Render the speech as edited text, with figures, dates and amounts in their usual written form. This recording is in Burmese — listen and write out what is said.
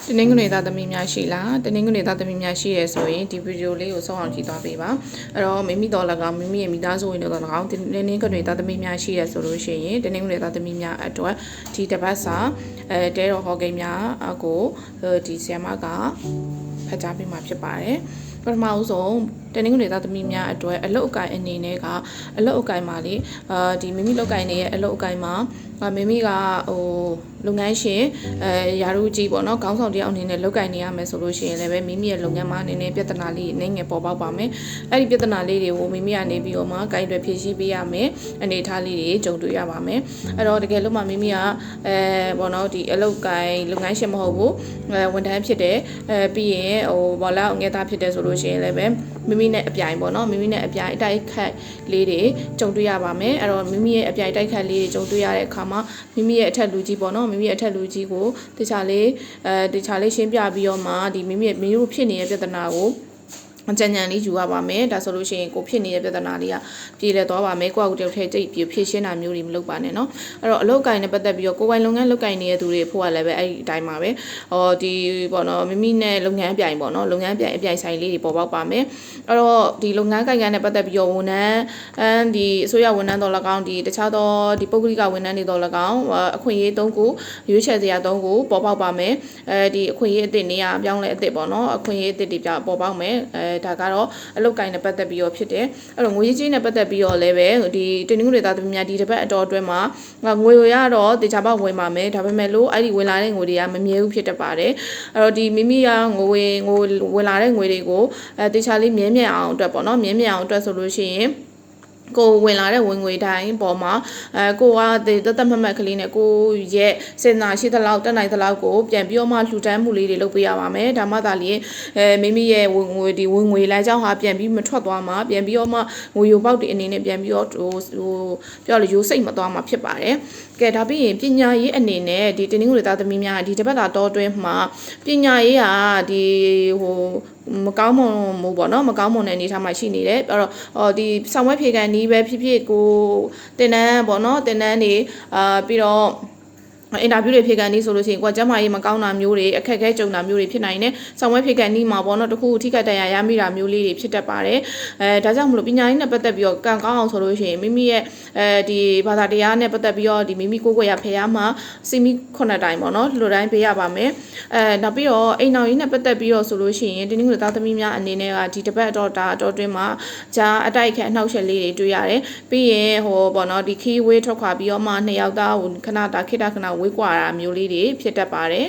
တနင်္ဂနွေသားသမီးများရှိလားတနင်္ဂနွေသားသမီးများရှိရဲဆိုရင်ဒီဗီဒီယိုလေးကိုဆုံးအောင်ကြည့်သွားပေးပါအဲ့တော့မိမိတော်၎င်းမိမိရဲ့မိသားစုဝင်တွေတော်၎င်းတနင်္ဂနွေသားသမီးများရှိရဲဆိုလို့ရှိရင်တနင်္ဂနွေသားသမီးများအတွက်ဒီတစ်ပတ်စာတဲတော်ဟောကိန်းများကိုဒီဆီယမကဖတ်ကြားပေးမှာဖြစ်ပါတယ်ပထမဆုံးတနင်္ဂနွေသားသမီးများအတွက်အလုတ်အကိုင်အနေနဲ့ကအလုတ်အကိုင်မှာလေဒီမိမိလုတ်ကိုင်နေရဲ့အလုတ်အကိုင်မှာမိမိကလုပ်ငန်းရှင်ရာထူးကြီးပေါ့နော်ခေါင်းဆောင်တယောက်အနေနဲ့လုပ်ကိုင်နေရမယ်ဆိုလို့ရှိရင်လည်းပဲမိမိရဲ့လုပ်ငန်းမှာအနေနဲ့ပြဿနာလေးအနေငယ်ပေါ်ပေါက်ပါမယ်အဲ့ဒီပြဿနာလေးတွေကိုမိမိကနေပြီးတော့မှဂိုင်းတွေဖြည့်ရှင်းပေးရမယ်အနေထားလေးတွေကြုံတွေ့ရပါမယ်အဲ့တော့တကယ်လို့မှမိမိကပေါ့နော်ဒီအလုပ်ကိုင်လုပ်ငန်းရှင်မဟုတ်ဘူးဝန်ထမ်းဖြစ်တယ်ပြီးရင်ဘောလာငယ်သားဖြစ်တယ်ဆိုလို့ရှိရင်လည်းပဲမိမိနဲ့အပြိုင်ပေါ့နော်မိမိနဲ့အပြိုင်တိုက်ခတ်လေးတွေကြုံတွေ့ရပါမယ်အဲ့တော့မိမိရဲ့အပြိုင်တိုက်ခတ်လေးတွေကြုံတွေ့ရတဲ့အခါမှာမိမိရဲ့အထက်လူကြီးပေါ့နော်မိမိရဲ့အထက်လူကြီးကိုတခြားလေးရှင်းပြပြီးတော့မှဒီမိမိတို့ဖြစ်နေတဲ့ပြဿနာကိုအကြံဉာဏ်လေးယူရပါမယ်ဒါဆိုလို့ရှိရင်ကိုဖြစ်နေတဲ့ပြဿနာလေးကပြေလည်သွားပါမယ်ကိုယ့်အကူတယောက်ထဲကြိတ်ပြီးဖြည့်ရှင်းတာမျိုးတွေမလုပ်ပါနဲ့เนาะအဲ့တော့အလုပ်ကိုင်နဲ့ပတ်သက်ပြီးတော့ကိုယ်ပိုင်လုပ်ငန်းလုပ်ကိုင်နေတဲ့သူတွေဖို့ကလည်းပဲအဲ့ဒီအတိုင်းပါပဲဒီပေါ့နော်မိမိနဲ့လုပ်ငန်းပြိုင်ပေါ့နော်လုပ်ငန်းပြိုင်အပြိုင်ဆိုင်လေးတွေပေါ်ပေါက်ပါမယ်အဲ့တော့ဒီလုပ်ငန်းကိုင်နဲ့ပတ်သက်ပြီးတော့ဝန်ထမ်းဒီအစိုးရဝန်ထမ်းတော်၎င်းဒီတခြားသောဒီပုဂ္ဂလိကဝန်ထမ်းတွေတော်၎င်းအခွင့်အရေး၃ခုရွေးချယ်စရာ၃ခုပေါ်ပေါက်ပါမယ်ဒီအခွင့်အရေးအသစ်နေရာပြောင်းလဲအသစ်ပေါ့နော်အခွင့်အရေးအသစ်တွေပေါ်ပေါက်မယ်ဒါကတော့အလုတ်ကိုင်းနဲ့ပတ်သက်ပြီးတော့ဖြစ်တယ်အဲ့တော့ငွေကြီးနဲ့ပတ်သက်ပြီးတော့လည်းပဲဒီတင်းငွေတွေသားသမီးများဒီတစ်ပတ်အတော်အတွင်းမှာငွေရတော့တေချာပေါက်ဝင်ပါမယ်ဒါပေမဲ့လို့အဲ့ဒီဝင်လာတဲ့ငွေတွေကမမြဲဘူးဖြစ်တတ်ပါတယ်အဲ့တော့ဒီမိမိကငွေဝင်လာတဲ့ငွေတွေကိုတေချာလေးမြဲမြံအောင်အတွက်ပေါ့နော်မြဲမြံအောင်အတွက်ဆိုလို့ရှိရင်ကိုဝင်လာတဲ့ဝင်ငွေတိုင်းပေါ်မှာကိုကတတ်မှတ်ကလေးနဲ့ကိုရဲ့စင်နာရှိသလောက်တက်နိုင်သလောက်ကိုပြန်ပြီးတော့မှလှူဒန်းမှုလေးတွေလုပ်ပေးရပါမယ်ဒါမှသာလျှင်မိမိရဲ့ဝင်ငွေဒီဝင်ငွေလမ်းကြောင်းဟာပြန်ပြီးမထွက်သွားမှာပြန်ပြီးတော့မှငွေရုံပေါက်တွေအနေနဲ့ပြန်ပြီးတော့ပြောလို့ရိုးစိတ်မသွားမှာဖြစ်ပါတယ်ကဲဒါပြီးရင်ပညာရေးအနေနဲ့ဒီတင်းငွေသားသမီးများဒီတစ်ပတ်တာတောအတွင်းမှာပညာရေးကဒီမကောင်းမွန်မှုပေါ့နော်မကောင်းမွန်တဲ့အနေအထားမှာရှိနေတယ်အဲ့တော့ဒီဆောင်ဝဲဖြေကန်နီးပဲဖြစ်ဖြစ်ကိုတင်တန်းပေါ့နော်တင်တန်းတွေပြီးတော့အင်တာဗျူးတွေဖြေကန်နီးဆိုလို့ရှိရင်ကိုကကျမကြီးမကောင်းတာမျိုးတွေအခက်အခဲကြုံတာမျိုးတွေဖြစ်နိုင်တယ်။ဆောင်ဝဲဖြေကန်နီးမှာပေါ့နော်တခုထိခိုက်တရားရမိတာမျိုးလေးတွေဖြစ်တတ်ပါတယ်။ဒါကြောင့်မလို့ပညာရေးနဲ့ပတ်သက်ပြီးတော့ကံကောင်းအောင်ဆိုလို့ရှိရင်မိမိရဲ့ဒီဘာသာတရားနဲ့ပတ်သက်ပြီးတော့ဒီမိမိကိုယ်ကိုယ်ရဖျားမှာစီမီ9တိုင်းပေါ့နော်လူတိုင်းပေးရပါမယ်။နောက်ပြီးတော့အိမ်တော်ကြီးနဲ့ပတ်သက်ပြီးတော့ဆိုလို့ရှိရင်တင်းငွေသားသမီးများအနေနဲ့ကဒီတစ်ပတ်တော့ဒါအတော်တွင်းမှာဂျာအတိုက်ခက်အနှောက်အယှက်လေးတွေတွေ့ရတယ်။ပြီးရင်ပေါ့နော်ဒီခီးဝေးထွက်ခွာပြီးတော့မှ2ယောက်သားခဏတာခိတခဏဝေးကွာတာမျိုးလေးတွေဖြစ်တတ်ပါတယ်